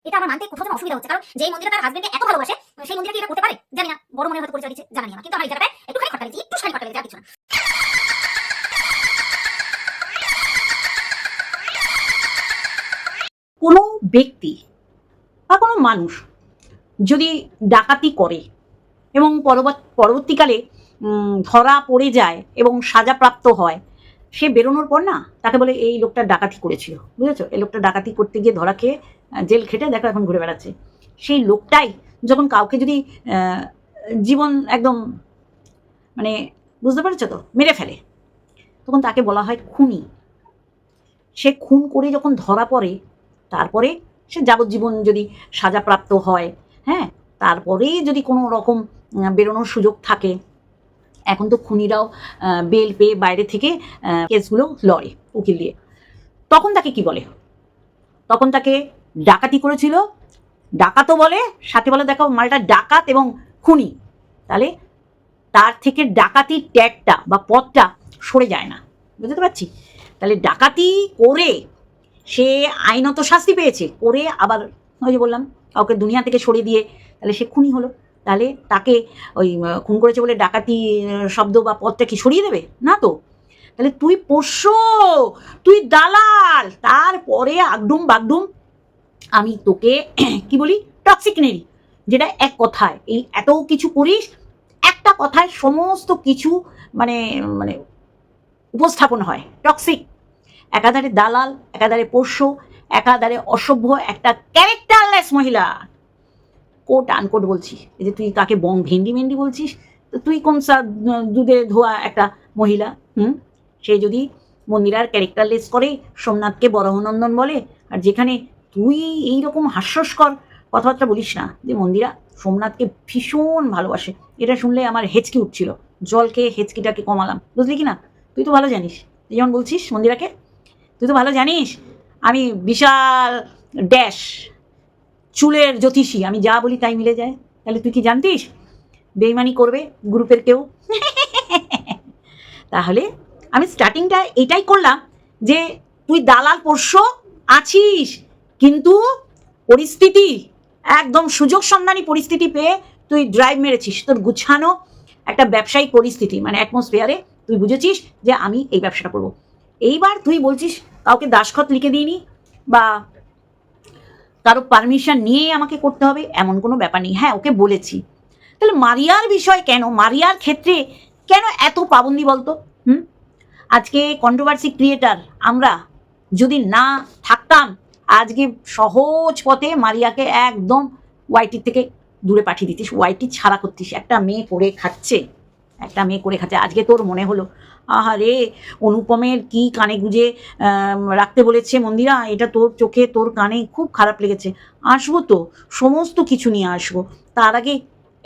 এটা আমার মানতে কোথাও যেন অসুবিধা হচ্ছে, কারণ যেই মন্দিরে তার হাজবেন্ডকে এত ভালোবাসে সেই মন্দিরে কি এটা করতে পারে জানি না, বড় মনে হয়তো পরিচয় দিচ্ছে জানি না, কিন্তু আমার এই জায়গাটায় একটুখানি খটকা লেগেছে, একটু খটকা লেগেছে, আর কিছু না। কোনো ব্যক্তি বা কোনো মানুষ যদি ডাকাতি করে এবং পরবর্তীকালে ধরা পড়ে যায় এবং সাজাপ্রাপ্ত হয়, সে বেরোনোর পর না তাকে বলে এই লোকটা ডাকাতি করেছিল, বুঝেছো, এই লোকটা ডাকাতি করতে গিয়ে ধরা খেয়ে জেল খেটে দেখো এখন ঘুরে বেড়াচ্ছে। সেই লোকটাই যখন কাউকে যদি জীবন একদম মানে বুঝতে পারছো তো মেরে ফেলে, তখন তাকে বলা হয় খুনি। সে খুন করে যখন ধরা পড়ে তারপরে সে যাবজ্জীবন যদি সাজাপ্রাপ্ত হয়, হ্যাঁ, তারপরেই যদি কোনো রকম বেরোনোর সুযোগ থাকে, এখন তো খুনিরাও বেল পেয়ে বাইরে থেকে কেসগুলো লড়ে উকিল দিয়ে, তখন তাকে কি বলে? তখন তাকে ডাকাতি করেছিল ডাকাতও বলে, সাথে বলে দেখো মালটা ডাকাত এবং খুনি, তাহলে তার থেকে ডাকাতির ট্যাগটা বা পদটা সরে যায় না, বুঝতে পারছি? তাহলে ডাকাতি করে সে আইনত শাস্তি পেয়েছে, করে আবার ওই যে বললাম কাউকে দুনিয়া থেকে সরিয়ে দিয়ে তাহলে সে খুনি হলো। তাহলে তাকে ওই খুন করেছে বলে ডাকাতি শব্দ বা পদটা কি সরিয়ে দেবে না তো? তাহলে তুই পোষ্য, তুই দালাল, তারপরে আগডুম বাগডুম আমি তোকে কি বলি টক্সিক নেরি, যেটা এক কথায় এই এত কিছু করিস, একটা কথায় সমস্ত কিছু মানে মানে উপস্থাপন হয় টক্সিক। একাধারে দালাল, একাধারে পোষ্য, একাধারে অসভ্য একটা ক্যারেক্টারলেস মহিলা। কোট আনকোট বলছি, এই যে তুই কাকে ভেন্ডি মেন্ডি বলছিস, তো তুই কোন দুধে ধোয়া একটা মহিলা? সে যদি মন্দিরার ক্যারেক্টারলেস করে সোমনাথকে বরহনন্দন বলে, আর যেখানে তুই এইরকম হাস্যস্কর কথাবার্তা বলিস না যে মন্দিরা সোমনাথকে ভীষণ ভালোবাসে, এটা শুনলে আমার হেঁচকি উঠছিল, জলকে হেঁচকিটাকে কমালাম, বুঝলি কি না? তুই তো ভালো জানিস, যেমন বলছিস মন্দিরাকে, তুই তো ভালো জানিস আমি বিশাল ড্যাশ চুলের জ্যোতিষী, আমি যা বলি তাই মিলে যায়। তাহলে তুই কি জানতিস বেইমানি করবে গ্রুপের কেউ? তাহলে আমি স্টার্টিংটা এটাই করলাম যে তুই দালাল পোষ্য আছিস, কিন্তু পরিস্থিতি একদম সুযোগ সন্ধানী পরিস্থিতি পেয়ে তুই ড্রাইভ মেরেছিস, তোর গুছানো একটা ব্যবসায়িক পরিস্থিতি মানে অ্যাটমসফিয়ারে তুই বুঝেছিস যে আমি এই ব্যবসাটা করবো। এইবার তুই বলছিস কাউকে দাসখত লিখে দিইনি বা কারো পারমিশন নিয়ে আমাকে করতে হবে, এমন কোনো ব্যাপার নেই। হ্যাঁ, ওকে বলেছি। তাহলে মারিয়ার বিষয় কেন, মারিয়ার ক্ষেত্রে কেন এত পাবন্দি বলতো? আজকে কন্ট্রোভার্সি ক্রিয়েটার আমরা যদি না থাকতাম, আজকে সহজ পথে মারিয়াকে একদম ওয়াইটি থেকে দূরে পাঠিয়ে দিতিস, ওয়াইটি ছাড়া করতিস। একটা মেয়ে করে খাচ্ছে, একটা মেয়ে করে খাচ্ছে, আজকে তোর মনে হলো আহারে অনুপমের কি কানে গুঁজে রাখতে বলেছে মন্দিরা, এটা তোর চোখে তোর কানে খুব খারাপ লেগেছে, আসবো তো, সমস্ত কিছু নিয়ে আসবো। তার আগে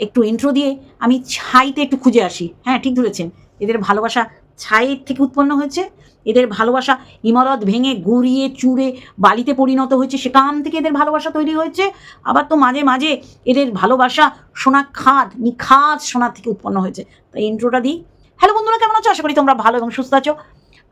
একটু ইন্ট্রো দিয়ে আমি ছাইতে একটু খুঁজে আসি। হ্যাঁ, ঠিক ধরেছেন, এদের ভালোবাসা ছাইয়ের থেকে উৎপন্ন হয়েছে, এদের ভালোবাসা ইমারত ভেঙে গুড়িয়ে চুড়ে বালিতে পরিণত হয়েছে, সেখান থেকে এদের ভালোবাসা তৈরি হয়েছে। আবার তো মাঝে মাঝে এদের ভালোবাসা সোনা খাদ নিখাদ সোনার থেকে উৎপন্ন হয়েছে। তাই ইন্ট্রোটা দিই। হ্যালো বন্ধুরা, কেমন আছো? আশা করি তোমরা ভালো এবং সুস্থ আছো।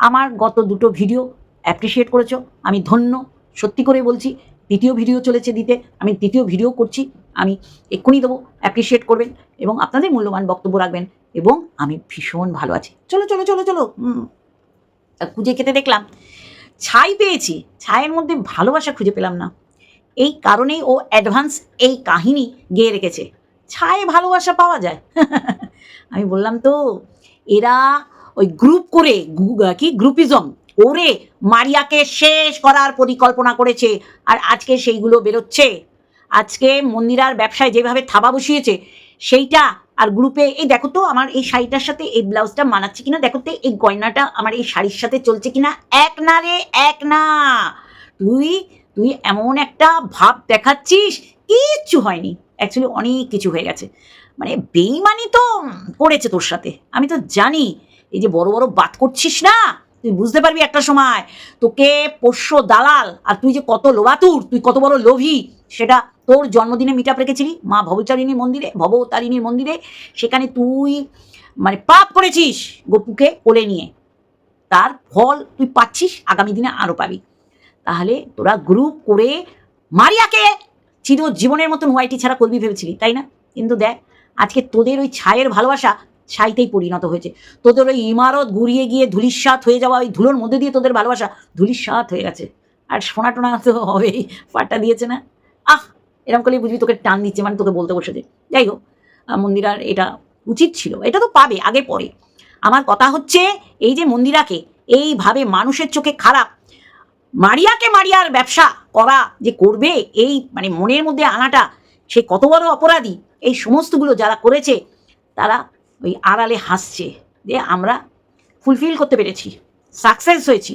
আমার গত দুটো ভিডিও অ্যাপ্রিসিয়েট করেছো, আমি ধন্য, সত্যি করে বলছি। দ্বিতীয় ভিডিও চলেছে দিতে, আমি দ্বিতীয় ভিডিও করছি, আমি এক্ষুনি দেবো, অ্যাপ্রিসিয়েট করবেন এবং আপনাদের মূল্যবান বক্তব্য রাখবেন, এবং আমি ভীষণ ভালো আছি। চলো চলো চলো চলো। খুঁজে খেতে দেখলাম ছাই পেয়েছি, ছাইয়ের মধ্যে ভালোবাসা খুঁজে পেলাম না। এই কারণেই ও অ্যাডভান্স এই কাহিনী গেয়ে রেখেছে, ছায়ে ভালোবাসা পাওয়া যায়। আমি বললাম তো, এরা ওই গ্রুপ করে কি গ্রুপিজম করে মারিয়াকে শেষ করার পরিকল্পনা করেছে, আর আজকে সেইগুলো বেরোচ্ছে। আজকে মন্দিরার ব্যবসায় যেভাবে থাবা বসিয়েছে সেইটা, আর গ্রুপে এই দেখো তো আমার এই শাড়িটার সাথে এই ব্লাউজটা মানাচ্ছে কিনা, দেখো তো এই গয়নাটা আমার এই শাড়ির সাথে চলছে কিনা। এক না রে, এক না। তুই তুই এমন একটা ভাব দেখাচ্ছিস, কিচ্ছু হয়নি, অ্যাকচুয়ালি অনেক কিছু হয়ে গেছে। মানে বেইমানি তো করেছে তোর সাথে, আমি তো জানি। এই যে বড় বড় বাত করছিস না, তুই বুঝতে পারবি একটা সময়। তোকে পোষ্য দালাল, আর তুই যে কত লোভাতুর, তুই কত বড় লোভী, সেটা তোর জন্মদিনে মিট আপ রেখেছিলি মা ভবতারিণীর মন্দিরে, সেখানে তুই মানে পাপ করেছিস গপুকে কোলে নিয়ে, তার ফল তুই পাচ্ছিস, আগামী দিনে আরো পাবি। তাহলে তোরা গ্রুপ করে মারিয়াকে চিরজীবনের মতন ওয়াইটি ছাড়া করবি ভেবেছিলি, তাই না? কিন্তু দেখ আজকে তোদের ওই ছায়ের ভালোবাসা ছাইতেই পরিণত হয়েছে। তোদের ওই ইমারত গুড়িয়ে গিয়ে ধুলিস্বাৎ হয়ে যাওয়া ওই ধুলোর মধ্যে দিয়ে তোদের ভালোবাসা ধুলিস্বাৎ হয়ে গেছে। আর সোনা টোনা তো হবেই, পাট্টা দিয়েছে না। এরকম করলে বুঝবি তোকে টান দিচ্ছে, মানে তোকে বলতে বসেছে। যাই হোক, মন্দিরার এটা উচিত ছিল, এটা তো পাবে আগে পরে। আমার কথা হচ্ছে এই যে মন্দিরাকে এইভাবে মানুষের চোখে খারাপ, মারিয়ার ব্যবসা করা যে করবে, এই মানে মনের মধ্যে আনাটা, সে কত বড় অপরাধী, এই সমস্তগুলো যারা করেছে তারা ওই আড়ালে হাসছে যে আমরা ফুলফিল করতে পেরেছি, সাকসেস হয়েছি।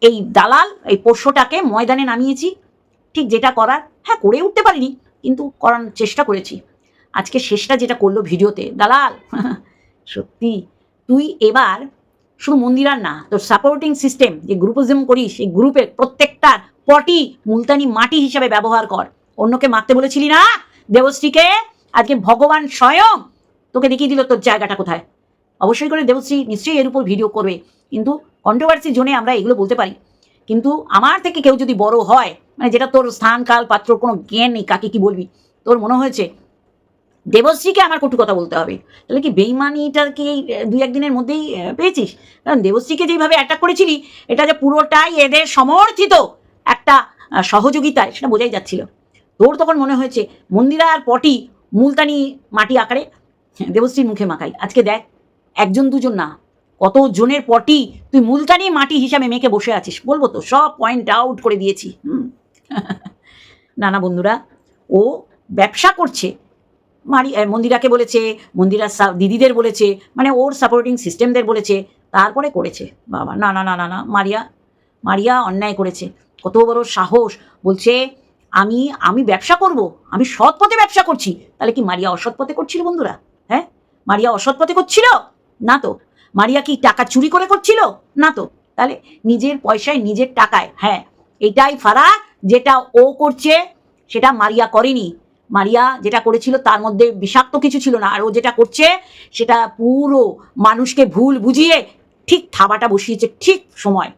এই দালাল এই পোষ্যটাকে ময়দানে নামিয়েছি, ঠিক যেটা করার, হ্যাঁ করে উঠতে পারিনি কিন্তু করার চেষ্টা করেছি। আজকে শেষটা যেটা করলো ভিডিওতে দালাল, সত্যি তুই এবার শুধু মন্দিরার না, তোর সাপোর্টিং সিস্টেম যে গ্রুপিজম করিস, এই গ্রুপের প্রত্যেকটার পটি মুলতানি মাটি হিসাবে ব্যবহার কর। অন্যকে মারতে বলেছিলি না দেবশ্রীকে, আজকে ভগবান স্বয়ং তোকে দেখিয়ে দিল তোর জায়গাটা কোথায়। অবশ্যই করে দেবশ্রী নিশ্চয়ই এর উপর ভিডিও করবে, কিন্তু কন্ট্রোভার্সির জোনে আমরা এগুলো বলতে পারি। কিন্তু আমার থেকে কেউ যদি বড় হয়, মানে যেটা তোর স্থান কাল পাত্র কোনো জ্ঞান নেই, কাকে কি বলবি, তোর মনে হয়েছে দেবশ্রীকে আমার কটু কথা বলতে হবে, তাহলে কি বেইমানিটা কি দুই একদিনের মধ্যেই পেয়েছিস? কারণ দেবশ্রীকে যেভাবে অ্যাটাক করেছিলি, এটা যে পুরোটাই এদের সমর্থিত একটা সহযোগিতায়, সেটা বোঝাই যাচ্ছিল। তোর তখন মনে হয়েছে মন্দিরা আর পটি মুলতানি মাটি আকারে দেবশ্রীর মুখে মাখাই। আজকে দেখ একজন দুজন না, কত জনের পটি তুই মুলতানি মাটি হিসাবে মেখে বসে আছিস, বলবো তো সব পয়েন্ট আউট করে দিয়েছি। না বন্ধুরা, ও ব্যবসা করছে, মন্দিরাকে বলেছে, মন্দিরার দিদিদের বলেছে, মানে ওর সাপোর্টিং সিস্টেমদের বলেছে, তারপরে করেছে। বাবা না, মারিয়া অন্যায় করেছে। কত বড় সাহস, বলছে আমি ব্যবসা করব, আমি সৎ পথে ব্যবসা করছি। তাহলে কি মারিয়া অসৎ পথে করছিল বন্ধুরা? হ্যাঁ, মারিয়া অসৎ পথে করছিল না তো। মারিয়া কি টাকা চুরি করে করছিল না তো। তাহলে নিজের পয়সায় নিজের টাকায়, হ্যাঁ এটাই ফারাক, যেটা ও করছে সেটা মারিয়া করেনি। মারিয়া যেটা করেছিল তার মধ্যে বিষাক্ত কিছু ছিল না, আর ও যেটা করছে সেটা পুরো মানুষকে ভুল বুঝিয়ে ঠিক থাবাটা বসিয়েছে ঠিক সময়।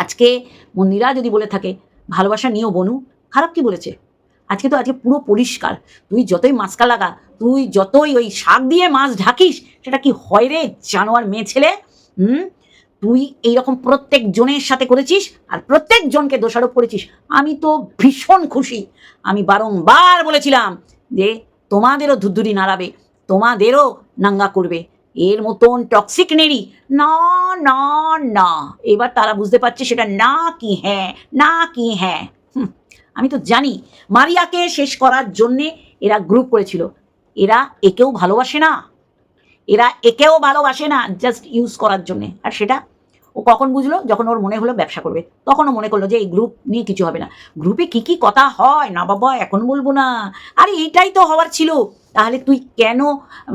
আজকে মন্দিরা যদি বলে থাকে ভালোবাসা নিয়েও বনু, খারাপ কি বলেছে? আজকে পুরো পরিষ্কার। তুই যতই মাস্কা লাগা, তুই যতই ওই শাক দিয়ে মাছ ঢাকিস, সেটা কি হয় রে জানোয়ার মেয়ে ছেলে? তুই এইরকম প্রত্যেক জনের সাথে করেছিস আর প্রত্যেক জনকে দোষারোপ করেছিস। আমি তো ভীষণ খুশি। আমি বারংবার বলেছিলাম যে তোমাদেরও ধুদ্ধুরি নাড়াবে, তোমাদেরও নাঙ্গা করবে, এর মতন টক্সিক নেরি না না না। এবার তারা বুঝতে পারছে সেটা না কি হ্যাঁ, না কি হ্যাঁ। আমি তো জানি মারিয়াকে শেষ করার জন্যে এরা গ্রুপ করেছিল। এরা একেও ভালোবাসে না, জাস্ট ইউজ করার জন্যে। আর সেটা ও কখন বুঝলো? যখন ওর মনে হলো ব্যবসা করবে, তখন ও মনে করলো যে এই গ্রুপ নিয়ে কিছু হবে না। গ্রুপে কি কথা হয় না বাবা, এখন বলবো না। আরে এইটাই তো হওয়ার ছিল। তাহলে তুই কেন,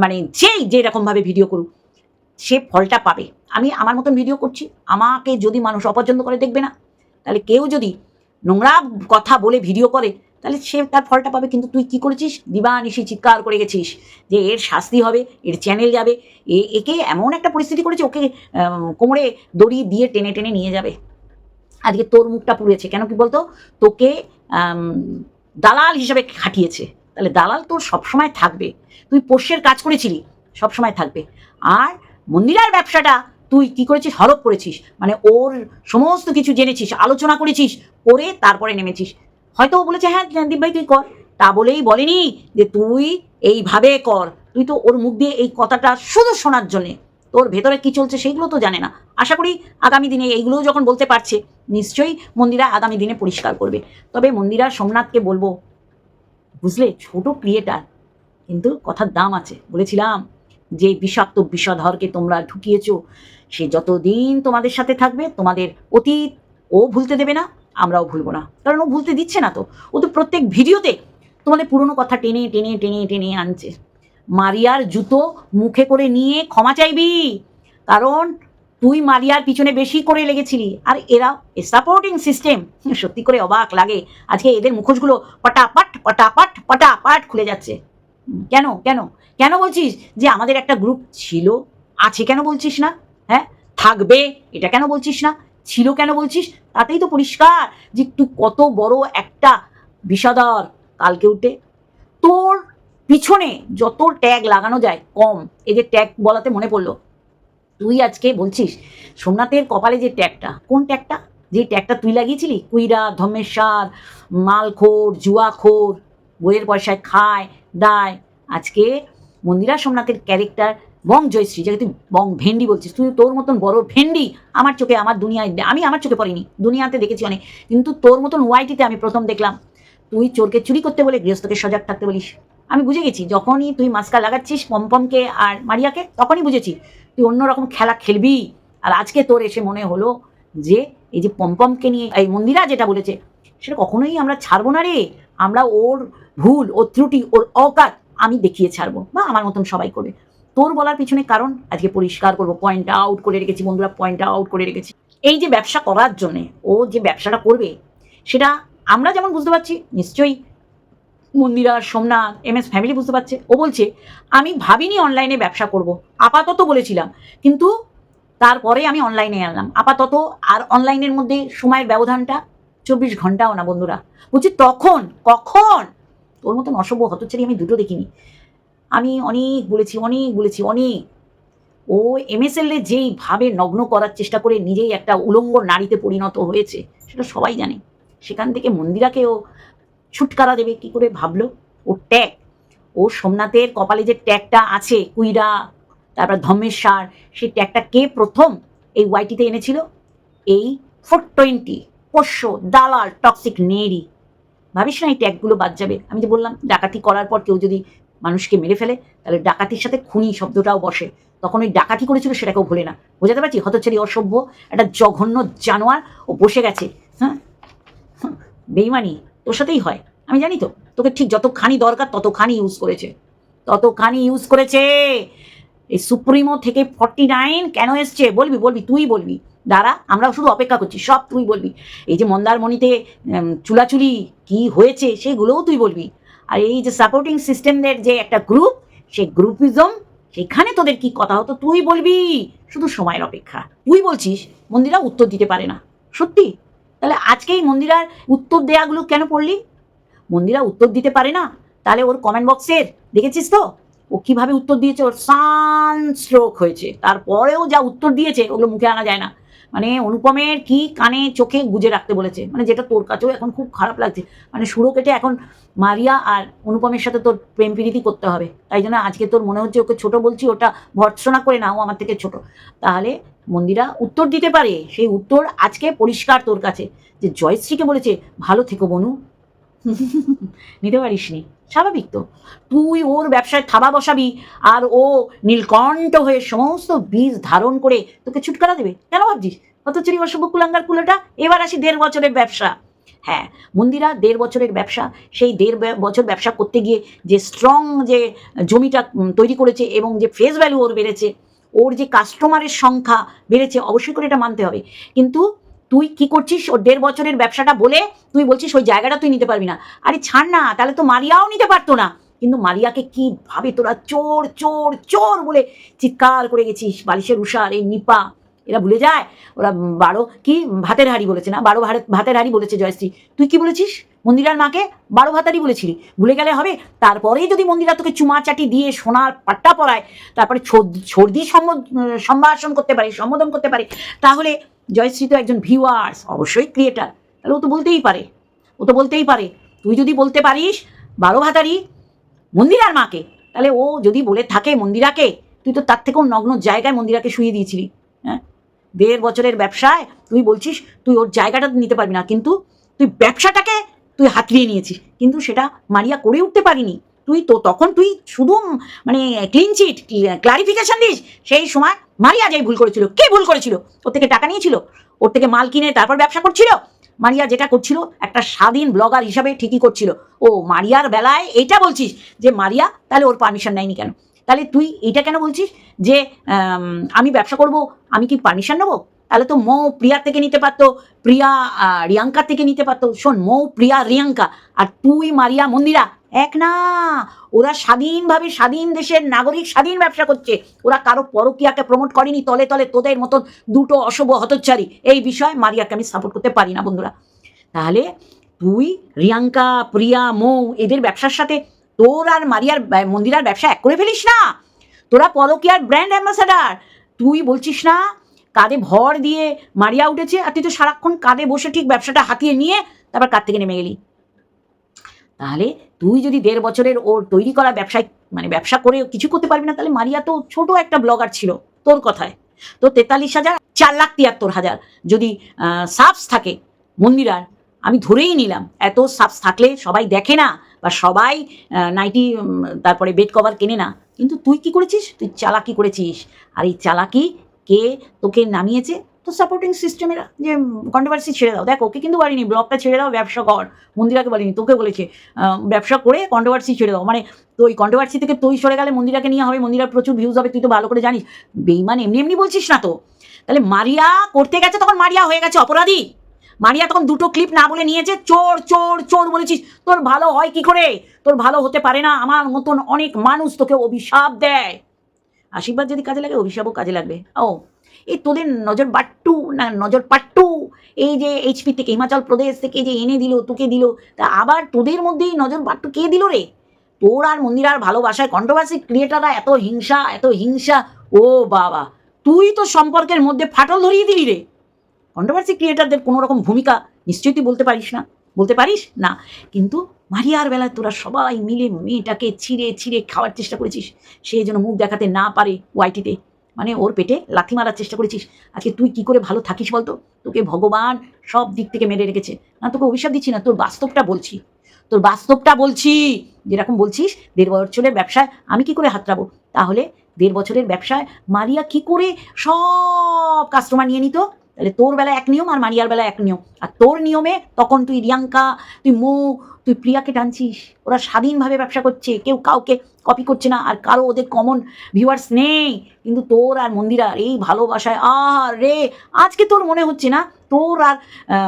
মানে যে এরকমভাবে ভিডিও করুক সে ফলটা পাবে। আমি আমার মতন ভিডিও করছি, আমাকে যদি মানুষ অপছন্দ করে দেখবে না। তাহলে কেউ যদি নোংরা কথা বলে ভিডিও করে তাহলে সে তার ফলটা পাবে। কিন্তু তুই কি করেছিস? দিবানিশি চিৎকার করে গেছিস যে এর শাস্তি হবে, এর চ্যানেল যাবে, একে এমন একটা পরিস্থিতি করেছে ওকে কোমরে দড়ি দিয়ে টেনে টেনে নিয়ে যাবে। আজকে তোর মুখটা পুড়েছে কেন কি বলতো? তোকে দালাল হিসেবে খাটিয়েছে। তাহলে দালাল তোর সবসময় থাকবে। তুই পোষ্যের কাজ করেছিলি, সবসময় থাকবে। আর মন্দিরার ব্যবসাটা তুই কি করেছিস? হরপ করেছিস, মানে ওর সমস্ত কিছু জেনেছিস, আলোচনা করেছিস, করে তারপরে নেমেছিস। হয়তো ও বলেছে হ্যাঁ দীপ ভাই তুই কর, তা বলেই বলেনি যে তুই এইভাবে কর। তুই তো ওর মুখ দিয়ে এই কথাটা শুধু শোনার জন্যে, তোর ভেতরে কি চলছে সেইগুলো তো জানে না। আশা করি আগামী দিনে এইগুলো যখন বলতে পারছে, নিশ্চয়ই মন্দিরা আগামী দিনে পরিষ্কার করবে। তবে মন্দিরা সোমনাথকে বলবো, বুঝলে ছোট ক্রিয়েটার কিন্তু কথার দাম আছে। বলেছিলাম যে বিষাক্ত বিষধরকে তোমরা ঢুকিয়েছো, সে যতদিন তোমাদের সাথে থাকবে, তোমাদের অতীত ও ভুলতে দেবে না, আমরাও ভুলবো না। কারণ ও ভুলতে দিচ্ছে না তো। ও তো প্রত্যেক ভিডিওতে তোমাদের পুরনো কথা টেনে টেনে টেনে টেনে আনছে। মারিয়ার জুতো মুখে করে নিয়ে ক্ষমা চাইবি, কারণ তুই মারিয়ার পিছনে বেশি করে লেগেছিলি। আর এরা সাপোর্টিং সিস্টেম, সত্যি করে অবাক লাগে। আজকে এদের মুখোশগুলো পটাপট পটাপট পটাপট খুলে যাচ্ছে। কেন কেন কেন বলছিস যে আমাদের একটা গ্রুপ ছিল, আছে কেন বলছিস না? হ্যাঁ থাকবে এটা কেন বলছিস না? ছিল কেন বলছিস? তাতেই তো পরিষ্কার যে তুই কত বড় একটা বিষধর কালকে উঠে তোর পিছনে যত ট্যাগ লাগানো যায় কম। এই যে ট্যাগ বলাতে মনে পড়লো, তুই আজকে বলছিস সোমনাথের কপালে যে ট্যাগটা, কোন ট্যাগটা? যে ট্যাগটা তুই লাগিয়েছিলি, কুইরা, ধর্মেশ্বর, মালখোর, জুয়াখোর, বইয়ের পয়সায় খায় দায়। আজকে মন্দিরা সোমনাথের ক্যারেক্টার বং জয়শ্রী, যাকে তুই বং ভেন্ডি বলছিস, তুই তোর মতন বড় ভেন্ডি আমার চোখে, আমার দুনিয়ায়, আমি আমার চোখে পড়িনি, দুনিয়াতে দেখেছি অনেক, কিন্তু তোর মতন ওয়াইটিতে আমি প্রথম দেখলাম। তুই চোরকে চুরি করতে বলে গৃহস্থকে সজাগ থাকতে বলিস। আমি বুঝে গেছি, যখনই তুই মাস্কা লাগাচ্ছিস পমপমকে আর মারিয়াকে, তখনই বুঝেছি তুই অন্যরকম খেলা খেলবি। আর আজকে তোর এসে মনে হলো যে এই যে পমপমকে নিয়ে এই মন্দিরা যেটা বলেছে, সেটা কখনোই আমরা ছাড়বো না রে। আমরা ওর ভুল, ওর ত্রুটি, ওর অকাত আমি দেখিয়ে ছাড়বো, বা আমার মতন সবাই করবে। তোর বলার পিছনে কারণ আজকে পরিষ্কার করবো, পয়েন্ট আউট করে রেখেছি বন্ধুরা, পয়েন্ট আউট করে রেখেছি। এই যে ব্যবসা করার জন্যে ও যে ব্যবসাটা করবে, সেটা আমরা যেমন বুঝতে পারছি, নিশ্চয়ই মন্দিরা, সোমনাথ, MS ফ্যামিলি বুঝতে পারছে। ও বলছে আমি ভাবিনি অনলাইনে ব্যবসা করব, আপাতত বলেছিলাম, কিন্তু তারপরে আমি অনলাইনে আনলাম আপাতত। আর অনলাইনের মধ্যে সময়ের ব্যবধানটা 24 ঘন্টাও না বন্ধুরা। বলছি তখন কখন তোর মতন অসভ্য হতচ্ছাড়ি আমি দুটো দেখিনি। আমি অনেক বলেছি, অনেক। ও MSL এ যেইভাবে নগ্ন করার চেষ্টা করে নিজেই একটা উলঙ্গ নারীতে পরিণত হয়েছে, সেটা সবাই জানে। সেখান থেকে মন্দিরাকেও ছুটকারা দেবে কি করে ভাবলো? ও ট্যাগ, ও সোমনাথের কপালে যে ট্যাগটা আছে, কুইরা, তারপর ধর্মেশ্বর, সেই ট্যাগটা কে প্রথম এই ওয়াইটিতে এনেছিল? এই 420 পোষ্য দালাল টক্সিক নেড়ি। ভাবিস না এই ট্যাগগুলো বাদ যাবে? আমি যে বললাম, ডাকাতি করার পর কেউ যদি মানুষকে মেরে ফেলে, তাহলে ডাকাতির সাথে খুনি শব্দটাও বসে। তখন ওই ডাকাতি করেছিল সেটাকেও ভুলে না। বোঝাতে পারছি? হতচ্ছাড়ি অসভ্য একটা জঘন্য জানোয়ার ও বসে গেছে। হ্যাঁ, বেইমানি তোর সাথেই হয়, আমি জানি তো। তোকে ঠিক যতখানি দরকার ততখানি ইউজ করেছে। এই সুপ্রিমো থেকে 49 কেন এসছে বলবি, তুই বলবি। দাঁড়া, আমরা শুধু অপেক্ষা করছি, সব তুই বলবি। এই যে মন্দারমণিতে চুলাচুলি কি হয়েছে সেগুলোও তুই বলবি। আর এই যে সাপোর্টিং সিস্টেমদের যে একটা গ্রুপ, সেই গ্রুপিজম, সেখানে তোদের কি কথা হতো তুই বলবি। শুধু সময়ের অপেক্ষা। তুই বলছিস মন্দিরা উত্তর দিতে পারে না, সত্যি? তাহলে আজকেই মন্দিরার উত্তর দেয়াগুলো কেন পড়লি? মন্দিরা উত্তর দিতে পারে না, তাহলে ওর কমেন্ট বক্সের দেখেছিস তো ও কিভাবে উত্তর দিয়েছে? ওর সানস্ট্রোক হয়েছে, তারপরেও যা উত্তর দিয়েছে ওগুলো মুখে আনা যায় না। মানে অনুপমের কি কানে চোখে গুজে রাখতে বলেছে, মানে যেটা তোর কাছেও এখন খুব খারাপ লাগছে। মানে সুরো কেটে এখন মারিয়া আর অনুপমের সাথে তোর প্রেম প্রীতি করতে হবে। তাই জন্য আজকে তোর মনে হচ্ছে ওকে ছোট বলছি, ওটা ভর্ৎসনা করে না, ও আমার থেকে ছোট। তাহলে মন্দিরা উত্তর দিতে পারে, সেই উত্তর আজকে পরিষ্কার তোর কাছে, যে জয়শ্রীকে বলেছে ভালো থেকো বনু। নিতে পারিস নি, স্বাভাবিক তো। তুই ওর ব্যবসায় থাবা বসাবি, আর ও নীলকণ্ঠ হয়ে সমস্ত বীজ ধারণ করে তোকে ছুটকারা দেবে। কেন ভাবছিস? হতচুরি অসভ্য কুলাঙ্গার কুলোটা। এবার আসি 1.5 বছরের ব্যবসা। হ্যাঁ, মন্দিরা 1.5 বছরের ব্যবসা, সেই 1.5 বছর ব্যবসা করতে গিয়ে যে স্ট্রং যে জমিটা তৈরি করেছে, এবং যে ফেস ভ্যালু ওর বেড়েছে, ওর যে কাস্টমারের সংখ্যা বেড়েছে, অবশ্যই করে এটা মানতে হবে। কিন্তু তুই কি করছিস? ওর 1.5 বছরের ব্যবসাটা বলে তুই বলছিস ওই জায়গাটা তুই নিতে পারবি না। আরে ছাড় না, তাহলে তো মারিয়াও নিতে পারতো না। কিন্তু মারিয়াকে কিভাবে তোরা চোর চোর চোর বলে চিৎকার করে গেছিস। বালিশের উষার, এই নিপা, এরা ভুলে যায় ওরা 12 কি ভাতের হাড়ি বলেছে না, 12 ভাতের হাড়ি বলেছে জয়শ্রী। তুই কি বলেছিস? মন্দিরার মাকে 12 ভাতারই বলেছিলি, ভুলে গেলে হবে? তারপরেই যদি মন্দিরা তোকে চুমাচাটি দিয়ে সোনার পাট্টা পরায়, তারপরে সর্দি সম্ভাষণ করতে পারে, সম্বোধন করতে পারে, তাহলে জয়শ্রী তো একজন ভিউয়ার্স, অবশ্যই ক্রিয়েটার। তাহলে ও তো বলতেই পারে। তুই যদি বলতে পারিস 12 ভাতারি মন্দিরার মাকে, তাহলে ও যদি বলে থাকে মন্দিরাকে, তুই তো তার থেকেও নগ্ন জায়গায় মন্দিরাকে শুয়ে দিয়েছিলি। হ্যাঁ, 1.5 বছরের ব্যবসায় তুই বলছিস তুই ওর জায়গাটা নিতে পারবি না, কিন্তু তুই ব্যবসাটাকে তুই হাতড়িয়ে নিয়েছিস, কিন্তু সেটা মারিয়া করে উঠতে পারিনি। তখন তুই শুধু মানে ক্লিন চিট, ক্লারিফিকেশন দিস। সেই সময় মারিয়া যাই ভুল করেছিল। কে ভুল করেছিল? ওর থেকে টাকা নিয়েছিল, ওর থেকে মাল কিনে তারপর ব্যবসা করছিল। মারিয়া যেটা করছিল একটা স্বাধীন ব্লগার হিসাবে ঠিকই করছিল। ও মারিয়ার বেলায় এইটা বলছিস যে মারিয়া তাহলে ওর পারমিশন নেয়নি কেন? তাহলে তুই এইটা কেন বলছিস যে আমি ব্যবসা করব, আমি কি পারমিশন নেবো? তাহলে তো মৌ প্রিয়ার থেকে নিতে পারতো, প্রিয়া রিয়াঙ্কার থেকে নিতে পারতো। শোন, মৌ, প্রিয়া, রিয়াঙ্কা, আর তুই মারিয়া, মন্দিরা এক না। ওরা স্বাধীনভাবে স্বাধীন দেশের নাগরিক, স্বাধীন ব্যবসা করছে। ওরা কারো পরকীয়াকে প্রমোট করেনি তলে তলে তোদের মতন দুটো অশুভ হতচ্ছারি। এই বিষয়ে মারিয়াকে আমি সাপোর্ট করতে পারি না বন্ধুরা। তাহলে তুই রিয়াঙ্কা, প্রিয়া, মৌ এদের ব্যবসার সাথে তোর আর মারিয়ার মন্দিরার ব্যবসা এক করে ফেলিস না। তোরা পরকীয়ার ব্র্যান্ড অ্যাম্বাসাডার। তুই বলছিস না কাঁধে ভর দিয়ে মারিয়া উঠেছে, আর তুই তো সারাক্ষণ কাঁধে বসে ঠিক ব্যবসাটা হাতিয়ে নিয়ে তারপর কাঁধ থেকে নেমে গেলি। তাহলে তুই যদি 1.5 বছরের ওর তৈরি করা ব্যবসায় মানে ব্যবসা করে কিছু করতে পারবি না, তাহলে মারিয়া তো ছোট একটা ব্লগার ছিল তোর কথায়। তো 43,000 4,73,000 যদি সাবস থাকে মন্দিরার, আমি ধরেই নিলাম এত সাবস থাকলে সবাই দেখে না বা সবাই নাইটি তারপরে বেড কভার কেনে না, কিন্তু তুই কি করেছিস? তুই চালাকি করেছিস। আর এই চালাকি কে তোকে নামিয়েছে? তো সাপোর্টিং সিস্টেমের যে কন্ট্রোভার্সি ছেড়ে দাও। দেখ ওকে কিন্তু বলিনি ব্লগটা ছেড়ে দাও, ব্যবসা কর। মন্দিরাকে বলিনি, তোকে বলেছে ব্যবসা করে কন্ট্রোভার্সি ছেড়ে দাও। মানে তো ওই কন্ট্রোভার্সি থেকে তুই সরে গেলে মন্দিরাকে নিয়ে হবে, মন্দিরার প্রচুর ভিউজ হবে, তুই তো ভালো করে জানিস। বেইমান এমনি এমনি বলছিস না তো। তাহলে মারিয়া করতে গেছে তখন মারিয়া হয়ে গেছে অপরাধী। মারিয়া তখন 2টো ক্লিপ না বলে নিয়েছে, চোর চোর চোর বলেছিস। তোর ভালো হয় কি করে? তোর ভালো হতে পারে না। আমার মতন অনেক মানুষ তোকে অভিশাপ দেয়। আশীর্বাদ যদি কাজে লাগে, অভিশাপও কাজে লাগবে। ও এই তোদের নজর বাট্টু না নজর পাট্টু, এই যে এইচপি থেকে হিমাচল প্রদেশ থেকে যে এনে দিল তোকে দিল, তা আবার তোদের মধ্যেই নজর বাট্টু কে দিল রে? তোর আর মন্দিরার ভালোবাসায় কন্ট্রোভার্সি ক্রিয়েটাররা এত হিংসা এত হিংসা। ও বাবা, তুই তো সম্পর্কের মধ্যে ফাটল ধরিয়ে দিলি রে। কন্ট্রোভার্সি ক্রিয়েটারদের কোনো রকম ভূমিকা নিশ্চয়ই তুই বলতে পারিস না, বলতে পারিস না। কিন্তু মারিয়ার বেলায় তোরা সবাই মিলে মেয়েটাকে ছিঁড়ে ছিঁড়ে খাওয়ার চেষ্টা করেছিস, সে যেন মুখ দেখাতে না পারে ওয়াইটিতে। মানে ওর পেটে লাথি মারার চেষ্টা করেছিস। আজকে তুই কি করে ভালো থাকিস বলতো? তোকে ভগবান সব দিক থেকে মেরে রেখেছে। না তোকে অভিশাপ দিচ্ছি না, তোর বাস্তবটা বলছি, তোর বাস্তবটা বলছি। যেরকম বলছিস 1.5 বছরের ব্যবসায় আমি কি করে হাতড়াবো, তাহলে 1.5 বছরের ব্যবসায় মারিয়া কি করে সব কাস্টমার নিয়ে নিত? তাহলে তোর বেলায় এক নিয়ম আর মারিয়ার বেলায় এক নিয়ম। আর তোর নিয়মে তখন তুই রিয়াঙ্কা, তুই মৌ, তুই প্রিয়াকে টানছিস। ওরা স্বাধীনভাবে ব্যবসা করছে, কেউ কাউকে কপি করছে না, আর কারো ওদের কমন ভিউয়ার্স নেই। কিন্তু তোর আর মন্দিরার এই ভালোবাসায় রে আজকে তোর মনে হচ্ছে না তোর আর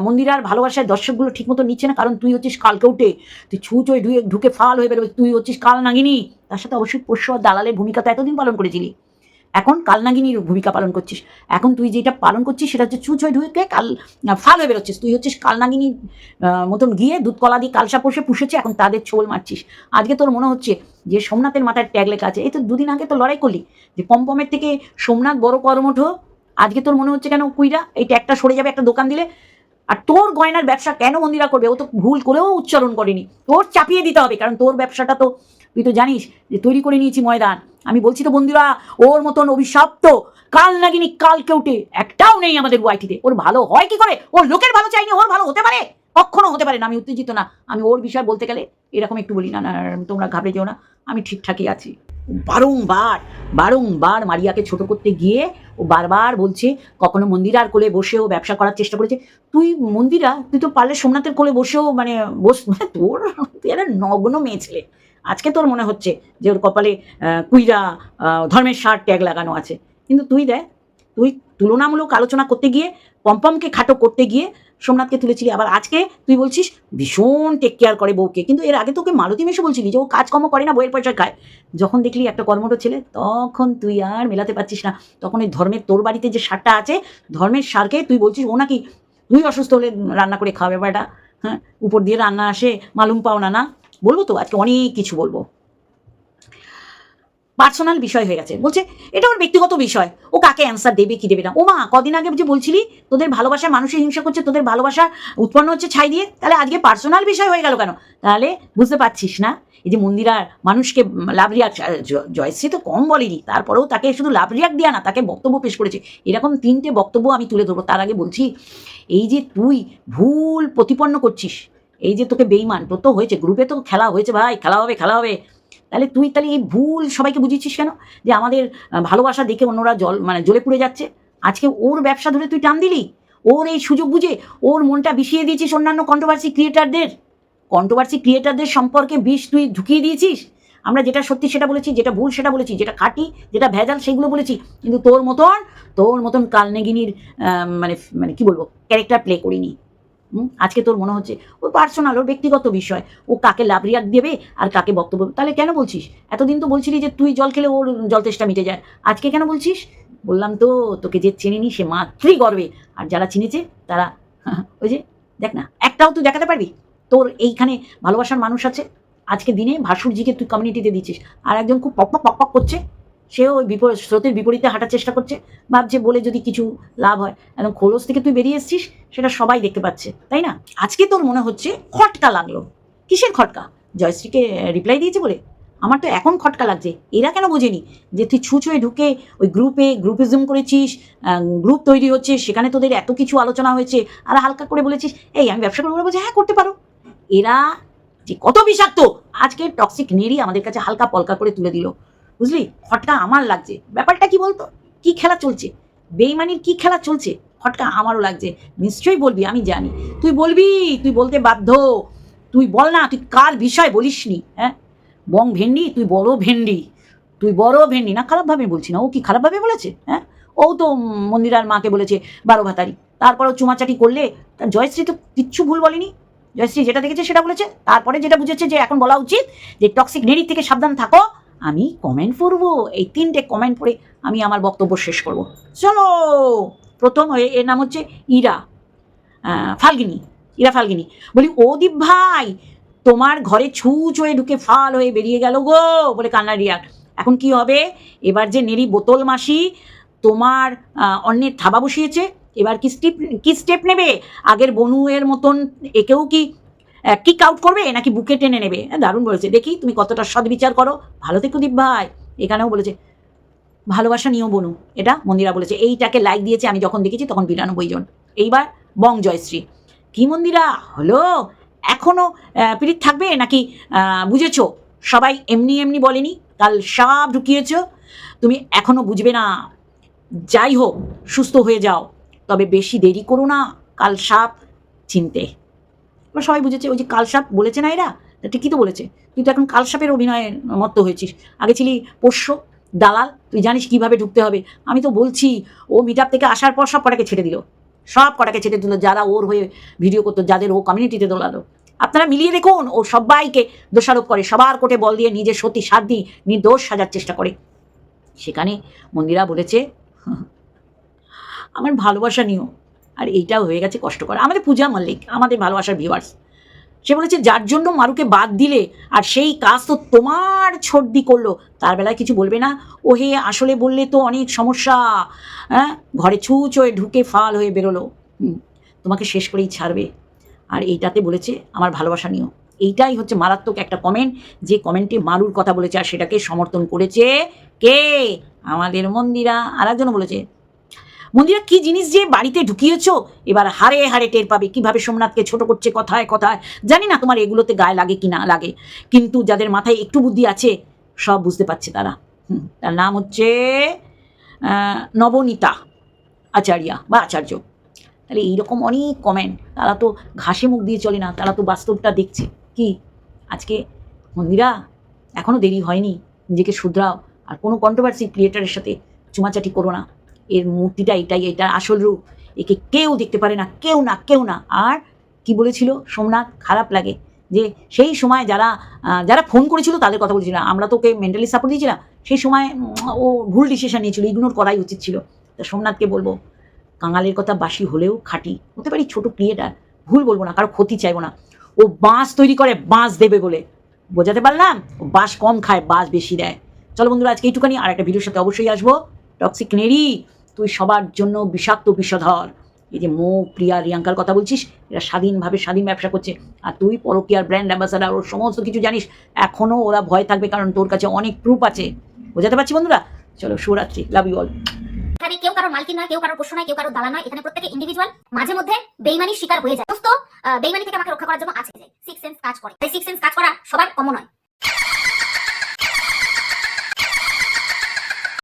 মন্দিরার ভালোবাসায় দর্শকগুলো ঠিকমতো নিচ্ছে না, কারণ তুই হচ্ছিস কালকে উঠে তুই ছুঁচোয় ঢুকে ফাল হয়ে বেরোবে। তুই হচ্ছিস কাল নাগিনী। তার সাথে অবশ্যই পোষ্য আর দালালের ভূমিকা তো এতদিন পালন করেছিলি, এখন কালনাগিনীর ভূমিকা পালন করছিস। এখন তুই যেটা পালন করছিস সেটা হচ্ছে চুচ হয়ে ঢুকে ফাল হয়ে বেরোচ্ছিস। তুই হচ্ছিস কালনাগিনীর মতন গিয়ে দুধ কলা দিয়ে কালসা পোষে পুষেছে, এখন তাদের ছোল মারছিস। আজকে তোর মনে হচ্ছে যে সোমনাথের মাথায় ট্যাগ লেখা আছে। এই তো 2 দিন আগে তো লড়াই করলি যে পমপমের থেকে সোমনাথ বড় কর্মঠ। আজকে তোর মনে হচ্ছে কেন কুইরা এই ট্যাগটা সরে যাবে একটা দোকান দিলে? আর তোর গয়নার ব্যবসা কেন মন্দিরা করবে? ও তো ভুল করেও উচ্চারণ করেনি, তোর চাপিয়ে দিতে হবে, কারণ তোর ব্যবসাটা তো তুই তো জানিস যে তৈরি করে নিয়েছি ময়দান। আমি বলছি তো বন্ধুরা, ওর মতন অভিশপ্ত কাল নাগিনী কালকে উঠে একটাও নেই আমাদের ওয়াইটিতে। ওর ভালো হয় কি করে? ওর লোকের ভালো চাইনি, ওর ভালো হতে পারে? কখনো হতে পারে না। আমি উত্তেজিত না, আমি ওর বিষয় বলতে গেলে এরকম একটু বলি না। না তোমরা ঘাবড়ে যেও না, আমি ঠিকঠাকই আছি। বারংবার বারংবার মারিয়াকে ছোট করতে গিয়ে ও বারবার বলছে কখনো মন্দিরার কোলে বসেও ব্যবসা করার চেষ্টা করেছে। তুই মন্দিরা, তুই তো পারলে সোমনাথের কোলে বসেও মানে তোর তুই একটা নগ্ন মেয়ে ছেলে। আজকে তোর মনে হচ্ছে যে ওর কপালে কুইরা ধর্মের সার ট্যাগ লাগানো আছে, কিন্তু তুই দেখ, তুই তুলনামূলক আলোচনা করতে গিয়ে পম্পমকে খাটো করতে গিয়ে সোমনাথকে তুলেছিলি। আবার আজকে তুই বলছিস ভীষণ টেক কেয়ার করে বউকে, কিন্তু এর আগে তোকে মালতী মেশো বলছিলি যে ও কাজকর্ম করে না, বইয়ের পয়সা খায়। যখন দেখলি একটা কর্মঠ ছেলে, তখন তুই আর মেলাতে পারছিস না। তখন ওই ধর্মের তোর বাড়িতে যে সারটা আছে, ধর্মের সারকে তুই বলছিস ও নাকি তুই অসুস্থ হলে রান্না করে খাওয়াবে ব্যাপারটা। হ্যাঁ, উপর দিয়ে রান্না আসে, মালুম পাও না। না বলবো তো আজকে অনেক কিছু বলবো। পার্সোনাল বিষয় হয়ে গেছে, বলছে এটা ওর ব্যক্তিগত বিষয়, ও কাকে অ্যান্সার দেবে কি দেবে না। ও মা, কদিন আগে যে বলছিলি তোদের ভালোবাসায় মানুষের হিংসা করছে, তোদের ভালোবাসা উৎপন্ন হচ্ছে ছাই দিয়ে, তাহলে আজকে পার্সোনাল বিষয় হয়ে গেল কেন? তাহলে বুঝতে পারছিস না এই যে মন্দিরার মানুষকে লাভ রিয়াক্ট, জয়শ্রী তো কম বলেনি, তারপরেও তাকে শুধু লাভ রিয়াক্ট দেয়া না, তাকে বক্তব্য পেশ করেছে। এরকম 3টে বক্তব্য আমি তুলে ধরবো। তার আগে বলছি এই যে তুই ভুল প্রতিপন্ন করছিস, এই যে তোকে বেইমান, তোর তো হয়েছে, গ্রুপে তো খেলা হয়েছে ভাই, খেলা হবে খেলা হবে। তাহলে তুই তাহলে এই ভুল সবাইকে বুঝিয়েছিস কেন যে আমাদের ভালোবাসা দেখে অন্যরা জ্বলে পুড়ে যাচ্ছে? আজকে ওর ব্যবসা ধরে তুই টান দিলি, ওর এই সুযোগ বুঝে ওর মনটা বিষিয়ে দিয়েছিস অন্যান্য কন্ট্রোভার্সি ক্রিয়েটারদের সম্পর্কে বিষ তুই ঢুকিয়ে দিয়েছিস। আমরা যেটা সত্যি সেটা বলেছি, যেটা ভুল সেটা বলেছি, যেটা খাঁটি যেটা ভেজাল সেগুলো বলেছি, কিন্তু তোর মতন কালনেগিনীর মানে মানে কি বলবো, ক্যারেক্টার প্লে করিনি। আজকে তোর মনে হচ্ছে ও পার্সোনাল, ওর ব্যক্তিগত বিষয়, ও কাকে লাভ রিয়াক্ট দেবে আর কাকে বক্তব্য। তাহলে কেন বলছিস? এতদিন তো বলছিলি যে তুই জল খেলে ওর জল তেষ্টা মিটে যায়, আজকে কেন বলছিস? বললাম তো তোকে যে চেনেনি সে মাতৃ গর্বে, আর যারা চিনেছে তারা ওই যে দেখ না, একটাও তুই দেখাতে পারবি? তোর এইখানে ভালোবাসার মানুষ আছে, আজকে দিনে ভাসুরজিকে তুই কমিউনিটিতে দিচ্ছিস, আর একজন খুব পক পক করছে, সেও ওই স্রোতের বিপরীতে হাঁটার চেষ্টা করছে, ভাবছে বলে যদি কিছু লাভ হয়। একদম খোলস থেকে তুই বেরিয়ে এসছিস, সেটা সবাই দেখতে পাচ্ছে, তাই না? আজকে তোর মনে হচ্ছে খটকা লাগলো। কিসের খটকা? জয়শ্রীকে রিপ্লাই দিয়েছে বলে? আমার তো এখন খটকা লাগছে। এরা কেন বোঝেনি যে তুই ছুঁয়ে ঢুকে ওই গ্রুপিজম করেছিস, গ্রুপ তৈরি হচ্ছে, সেখানে তোদের এত কিছু আলোচনা হয়েছে, আর হালকা করে বলেছিস এই আমি ব্যবসা করবো, বলছে হ্যাঁ করতে পারো। এরা যে কত বিষাক্ত, আজকে টক্সিক নেড়ি আমাদের কাছে হালকা পলকা করে তুলে দিল, বুঝলি? খটকা আমার লাগছে। ব্যাপারটা কি বলতো, কি খেলা চলছে, বেইমানির কি খেলা চলছে, খটকা আমারও লাগছে। নিশ্চয়ই বলবি, আমি জানি তুই বলবি, তুই বলতে বাধ্য। তুই বল না, তুই কার বিষয় বলিস নি? হ্যাঁ, বং ভেন্ডি, তুই বড় ভেন্ডি, তুই বড় ভেন্ডি। না খারাপভাবে বলছি না, ও কি খারাপভাবে বলেছে? হ্যাঁ, ও তো মন্দিরার মাকে বলেছে 12 ভাতারি, তারপরেও চুমাচাটি করলে। তার জয়শ্রী তো কিচ্ছু ভুল বলেনি। জয়শ্রী যেটা দেখেছে সেটা বলেছে, তারপরে যেটা বুঝেছে যে এখন বলা উচিত যে টক্সিক নেড়ি থেকে সাবধান থাকো। আমি কমেন্ট পড়বো, এই 3টে কমেন্ট পড়ে আমি আমার বক্তব্য শেষ করব। চলো, প্রথম এর নাম হচ্ছে ইরা ফাল্গুনি, ইরা ফাল্গুনি। বলি ও দীপ ভাই, তোমার ঘরে ছুঁচ হয়ে ঢুকে ফাল হয়ে বেরিয়ে গেল গো বলে কান্নার রিয়াক্ট। এখন কি হবে? এবার যে নেড়ি বোতল মাসি তোমার অন্যের থাবা বসিয়েছে, এবার কি স্টেপ নেবে? আগের বনুয়ের মতন একেও কি কিক আউট করবে, নাকি বুকে টেনে নেবে? দারুণ বলেছে, দেখি তুমি কতটা সদ্বিচার করো। ভালো থেকো দীপ ভাই। এখানেও বলেছে ভালোবাসা নিয়েও বনু, এটা মন্দিরা বলেছে। এইটাকে লাইক দিয়েছে আমি যখন দেখেছি তখন 92 জন। এইবার বং জয়শ্রী, কি মন্দিরা হলো, এখনো পিরিত থাকবে নাকি? বুঝেছ, সবাই এমনি এমনি বলেনি, কাল সব ঢুকিয়েছ, তুমি এখনো বুঝবে না। যাই হোক, সুস্থ হয়ে যাও, তবে বেশি দেরি করো না কাল সাপ চিনতে। এবার সবাই বুঝেছে, ওই যে কালসাপ বলেছে না এরা, ঠিকই তো বলেছে। তুই তো এখন কালসাপের অভিনয়ের মত্ত হয়েছিস, আগে ছিলি পোষ্য দালাল, তুই জানিস কিভাবে ঢুকতে হবে। আমি তো বলছি, ও মিটআপ থেকে আসার পর সব কটাকে ছেড়ে দিল, সব কটাকে ছেড়ে দিল, যারা ওর হয়ে ভিডিও করতো, যাদের ও কমিউনিটিতে দোলালো। আপনারা মিলিয়ে দেখুন, ও সবাইকে দোষারোপ করে, সবার কোর্টে বল দিয়ে নিজের সত্যি সাধ্যি নির্দোষ সাজার চেষ্টা করে। সেখানে মন্দিরা বলেছে আমার ভালোবাসা নিও, আর এইটাও হয়ে গেছে কষ্টকর। আমাদের পূজা মল্লিক, আমাদের ভালোবাসার ভিউয়ার্স, সে বলেছে যার জন্য মারুকে বাদ দিলে, আর সেই কাজ তো তোমার ছর্দি করলো, তার বেলায় কিছু বলবে না? ও হে, আসলে বললে তো অনেক সমস্যা। হ্যাঁ, ঘরে ছুঁচ হয়ে ঢুকে ফাল হয়ে বেরোলো, তোমাকে শেষ করেই ছাড়বে। আর এইটাতে বলেছে আমার ভালোবাসা নিও। এইটাই হচ্ছে মারাত্মক একটা কমেন্ট, যে কমেন্টে মারুর কথা বলেছে, আর সেটাকে সমর্থন করেছে কে? আমাদের মন্দিরা। আর একজন বলেছে মন্দিরা কি জিনিস যে বাড়িতে ঢুকিয়েছ, এবার হারে হারে টের পাবে কিভাবে সোমনাথকে ছোট করছে কথায় কথায়। জানি না তোমার এগুলোতে গায়ে লাগে কি না লাগে, কিন্তু যাদের মাথায় একটু বুদ্ধি আছে সব বুঝতে পারছে তারা। তার নাম হচ্ছে নবনীতা আচার্যা বা আচার্য। তাহলে এইরকম অনেক কমেন্ট, তারা তো ঘাসে মুখ দিয়ে চলে না, তারা তো বাস্তবটা দেখছে। কি আজকে মন্দিরা এখনও দেরি হয়নি, নিজেকে শুধরাও, আর কোনো কন্ট্রোভার্সি ক্রিয়েটারের সাথে চুমাচাটি করো না। এর মূর্তিটা এটাই, এটা আসল রূপ, একে কেউ দেখতে পারে না, কেউ না, কেউ না। আর কি বলেছিল সোমনাথ, খারাপ লাগে যে সেই সময় যারা ফোন করেছিল তাদের কথা বলছিল, আমরা তো ওকে মেন্টালি সাপোর্ট দিয়েছিলাম, সেই সময় ও ভুল ডিসিশন নিয়েছিল, ইগনোর করাই উচিত ছিল। তা সোমনাথকে বলবো, কাঙালের কথা বাসি হলেও খাঁটি হতে পারি, ছোট ক্রিয়েটার, ভুল বলবো না, কারো ক্ষতি চাইবো না। ও বাঁশ তৈরি করে বাঁশ দেবে বলে, বোঝাতে পারলাম? ও বাঁশ কম খায়, বাঁশ বেশি দেয়। চলো বন্ধুরা, আজকে এইটুখানি, আর একটা ভিডিওর সাথে অবশ্যই আসবো। টক্সিক নেড়ি, তুই সবার জন্য বিষাক্ত বিষধর। এই যে মৌ, প্রিয়া, রিয়াঙ্কার কথা বলছিস, এরা স্বাধীনভাবে স্বাধীন ব্যবসা করছে, আর তুই পরকীয়ার ব্র্যান্ড অ্যাম্বাসাডার, ওর সমস্ত কিছু জানিস। এখনও ওরা ভয় থাকবে, কারণ তোর কাছে অনেক প্রুফ আছে। বোঝাতে পারছি বন্ধুরা? চলো, শুভরাত্রি, লাভ ইউ অল। এখানে কেউ কারোর মালকিন নয়, কেউ কারোর পোষ্য নয়, কেউ কারোর দালাল নয়। এখানে প্রত্যেকে ইন্ডিভিজুয়াল, মাঝে মধ্যে বেইমানির শিকার হয়ে যায়। দোস্ত, বেইমানি থেকে আমাকে রক্ষা করার জন্য আছে যে সিক্স সেন্স কাজ করে। তাই সিক্স সেন্স কাজ করা সবার কমন নয়।